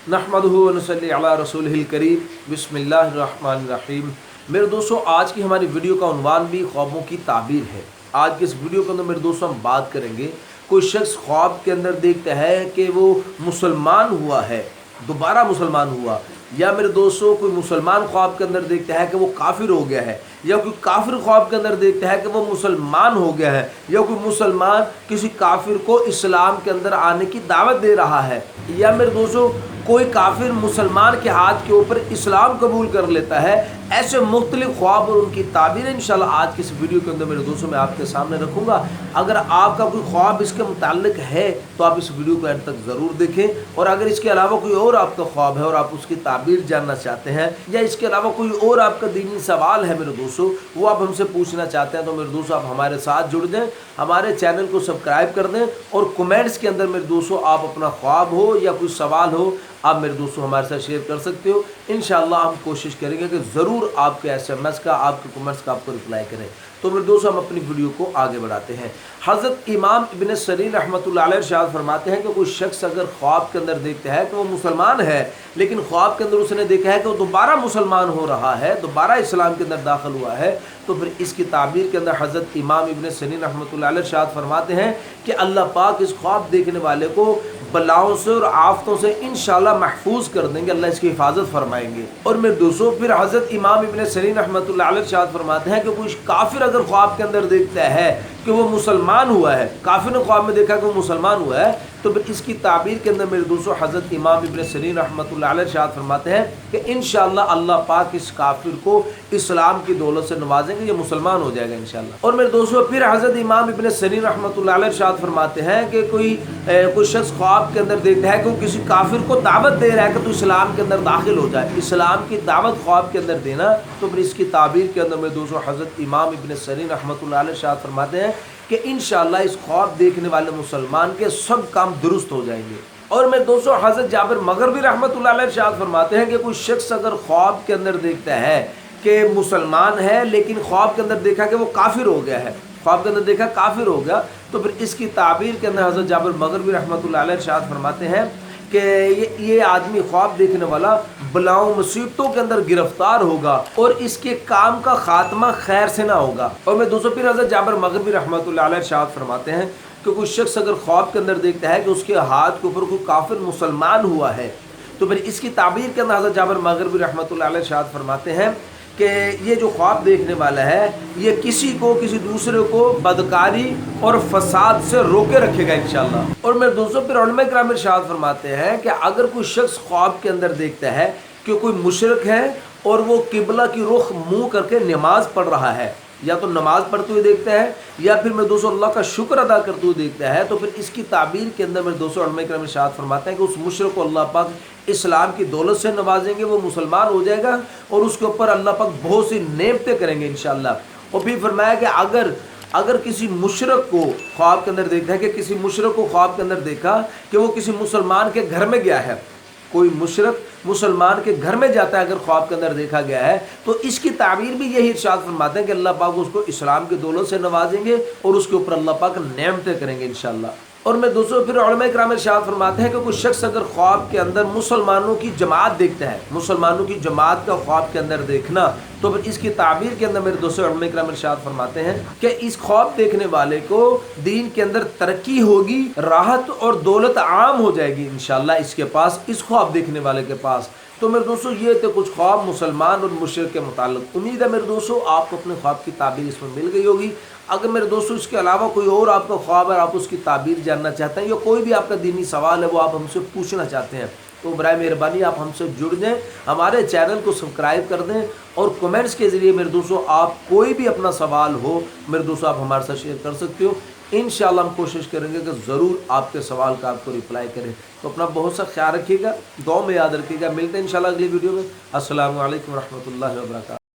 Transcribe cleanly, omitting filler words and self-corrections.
नहमदुहु व नसल्ली अला रसूलिहिल करीम बिस्मिल्लाहिर्रहमानिर्रहीम। मेरे दोस्तों, आज की हमारी वीडियो का उन्वान भी ख्वाबों की ताबीर है। आज के इस वीडियो के अंदर मेरे दोस्तों हम बात करेंगे, कोई शख्स ख्वाब के अंदर देखता है कि वो मुसलमान हुआ है, दोबारा मुसलमान हुआ, या मेरे दोस्तों कोई मुसलमान ख्वाब के अंदर देखता है कि वो काफिर हो गया है, या कोई काफिर ख्वाब के अंदर देखता है कि वो मुसलमान हो गया है, या कोई मुसलमान किसी काफिर को इस्लाम के अंदर आने की दावत दे रहा है, या मेरे दोस्तों कोई काफिर मुसलमान के हाथ के ऊपर इस्लाम कबूल कर लेता है। ऐसे मुख्तलिफ ख्वाब और उनकी ताबीर इंशाल्लाह आज की इस वीडियो के अंदर मेरे दोस्तों मैं आपके सामने रखूँगा। अगर आपका कोई ख्वाब इसके मुताल्लिक है तो आप इस वीडियो को एंड तक ज़रूर देखें, और अगर इसके अलावा कोई और आपका ख्वाब है और आप उसकी ताबीर जानना चाहते हैं, या इसके अलावा कोई और आपका दीनी सवाल है मेरे दोस्तों, वो आप हमसे पूछना चाहते हैं, तो मेरे दोस्तों आप हमारे साथ जुड़ जाएँ, हमारे चैनल को सब्सक्राइब कर दें, और कमेंट्स के अंदर मेरे दोस्तों आप अपना ख्वाब हो या कोई सवाल हो आप मेरे दोस्तों हमारे साथ शेयर कर सकते हो। इंशाअल्लाह हम कोशिश करेंगे कि ज़रूर आपके SMS का, आपके कमेंट्स का आपको रिप्लाई करें। तो मेरे दोस्तों हम अपनी वीडियो को आगे बढ़ाते हैं। हज़रत इमाम इब्न सरीन रहमतुल्लाह अलैह इरशाद फरमाते हैं कि कोई शख्स अगर ख्वाब के अंदर देखता है कि वो मुसलमान है, लेकिन ख्वाब के अंदर उसने देखा है कि वो दोबारा मुसलमान हो रहा है, दोबारा इस्लाम के अंदर दाखिल हुआ है, तो फिर इसकी ताबीर के अंदर हज़रत इमाम इब्न सरीन रहमतुल्लाह अलैह इरशाद फरमाते हैं कि अल्लाह पाक इस ख्वाब देखने वाले को बलाओं से और आफतों से इंशाल्लाह महफूज कर देंगे, अल्लाह इसकी हिफाजत फरमाएंगे। और मेरे दोस्तों फिर हज़रत इमाम इब्न सरीन रहमतुल्लाह अलैह इरशाद फरमाते हैं कि कोई काफिर अगर ख्वाब के अंदर देखता है कि वो मुसलमान हुआ है, काफिर ने ख्वाब में देखा कि वो मुसलमान हुआ है, तो फिर इसकी ताबीर के अंदर मेरे दोस्तों हज़रत इमाम इब्न सरीन रहमतुल्लाह अलैह इरशाद फरमाते हैं कि इंशाअल्लाह अल्लाह पाक इस काफिर को इस्लाम की दौलत से नवाजेंगे, ये मुसलमान हो जाएगा इंशाअल्लाह। और मेरे दोस्तों फिर हज़रत इमाम इब्न सरीन रहमतुल्लाह अलैह इरशाद फरमाते हैं कि कोई शख्स ख्वाब के अंदर देखता है कि वो किसी काफिर को दावत दे रहा है कि तू इस्लाम के अंदर दाखिल हो जाए, इस्लाम की दावत ख्वाब के अंदर देना, तो फिर इसकी ताबीर के अंदर मेरे दोस्तों हज़रत इमाम इब्न सरीन रहमतुल्लाह अलैह इरशाद फरमाते हैं कि इंशाअल्लाह इस ख्वाब देखने वाले मुसलमान के सब काम दुरुस्त हो जाएंगे। और मेरे दोस्तों हज़रत जाबिर मग़रिबी रहमतुल्लाह अलैह इरशाद फरमाते हैं कि कोई शख्स अगर ख्वाब के अंदर देखता है कि मुसलमान है, लेकिन ख्वाब के अंदर देखा कि वो काफिर हो गया है, ख्वाब के अंदर देखा काफिर हो गया, तो फिर इसकी ताबीर के अंदर हज़रत जाबिर मग़रिबी रहमतुल्लाह अलैह इरशाद फरमाते हैं कि ये आदमी ख्वाब देखने वाला बलाओं मुसीबतों के अंदर गिरफ्तार होगा और इसके काम का खात्मा खैर से ना होगा। और मैं दोस्तों फिर हज़रत जाबिर मग़रिबी रहमतुल्लाह अलैह इरशाद फरमाते हैं कि कोई शख्स अगर ख्वाब के अंदर देखता है कि उसके हाथ के ऊपर कोई काफिर मुसलमान हुआ है, तो फिर इसकी ताबीर के अंदर हज़रत जाबिर मग़रिबी रहमतुल्लाह अलैह इरशाद फरमाते हैं कि ये जो ख्वाब देखने वाला है ये किसी दूसरे को बदकारी और फसाद से रोके रखेगा इंशाअल्लाह। और मेरे दोस्तों फिर उलमा किराम इरशाद फरमाते हैं कि अगर कोई शख्स ख्वाब के अंदर देखता है कि कोई मुशरिक है और वो किबला की रुख मुँह करके नमाज पढ़ रहा है, या तो नमाज पढ़ते हुए देखता है या फिर मेरे दोस्तों अल्लाह का शुक्र अदा करते हुए देखता है, तो फिर इसकी ताबीर के अंदर मेरे दोस्तों उलमा किराम इरशाद फरमाते हैं कि उस मुशरिक को अल्लाह पाक इस्लाम की दौलत से नवाजेंगे, वो मुसलमान हो जाएगा और उसके ऊपर अल्लाह पाक बहुत सी नेमतें करेंगे इंशाअल्लाह। और फिर फरमाया कि अगर किसी मुशरिक को ख्वाब के अंदर देखा है कि किसी मुशरिक को ख्वाब के अंदर देखा कि वो किसी मुसलमान के घर में गया है, कोई मुशरिक मुसलमान के घर में जाता है अगर ख्वाब के अंदर देखा गया है, तो इसकी ताबीर भी यही इरशाद फरमाते हैं कि अल्लाह पाक उसको इस्लाम की दौलत से नवाजेंगे और उसके ऊपर अल्लाह पाक नेमतें करेंगे इंशाअल्लाह। और मैं दोस्तों फिर उलमा किराम इरशाद फरमाते हैं कि कोई शख्स अगर ख्वाब के अंदर मुसलमानों की जमात देखता है, मुसलमानों की जमात का ख्वाब के अंदर देखना, तो फिर इसकी ताबीर के अंदर मेरे दोस्तों उलमा किराम इरशाद फरमाते हैं कि इस ख्वाब देखने वाले को दीन के अंदर तरक्की होगी, राहत और दौलत आम हो जाएगी इंशाअल्लाह इसके पास, इस ख्वाब देखने वाले के पास। तो मेरे दोस्तों ये थे कुछ ख्वाब मुसलमान और मुशरिक के मुताल्लिक। उम्मीद है मेरे दोस्तों आपको अपने ख्वाब की ताबीर इसमें मिल गई होगी। अगर मेरे दोस्तों इसके अलावा कोई और आपका ख्वाब है, आप उसकी ताबीर जानना चाहते हैं, या कोई भी आपका दीनी सवाल है वो आप हमसे पूछना चाहते हैं, तो बराए मेहरबानी आप हमसे जुड़ जाएं, हमारे चैनल को सब्सक्राइब कर दें, और कमेंट्स के ज़रिए मेरे दोस्तों आप कोई भी अपना सवाल हो मेरे दोस्तों आप हमारे साथ शेयर कर सकते हो। इंशाअल्लाह हम कोशिश करेंगे कि ज़रूर आपके सवाल का आपको रिप्लाई करें। तो अपना बहुत सा ख्याल रखिएगा, दुआ में याद रखिएगा। मिलते हैं इंशाअल्लाह अगली वीडियो में। अस्सलामु अलैकुम रहमतुल्लाहि व बरकातहू।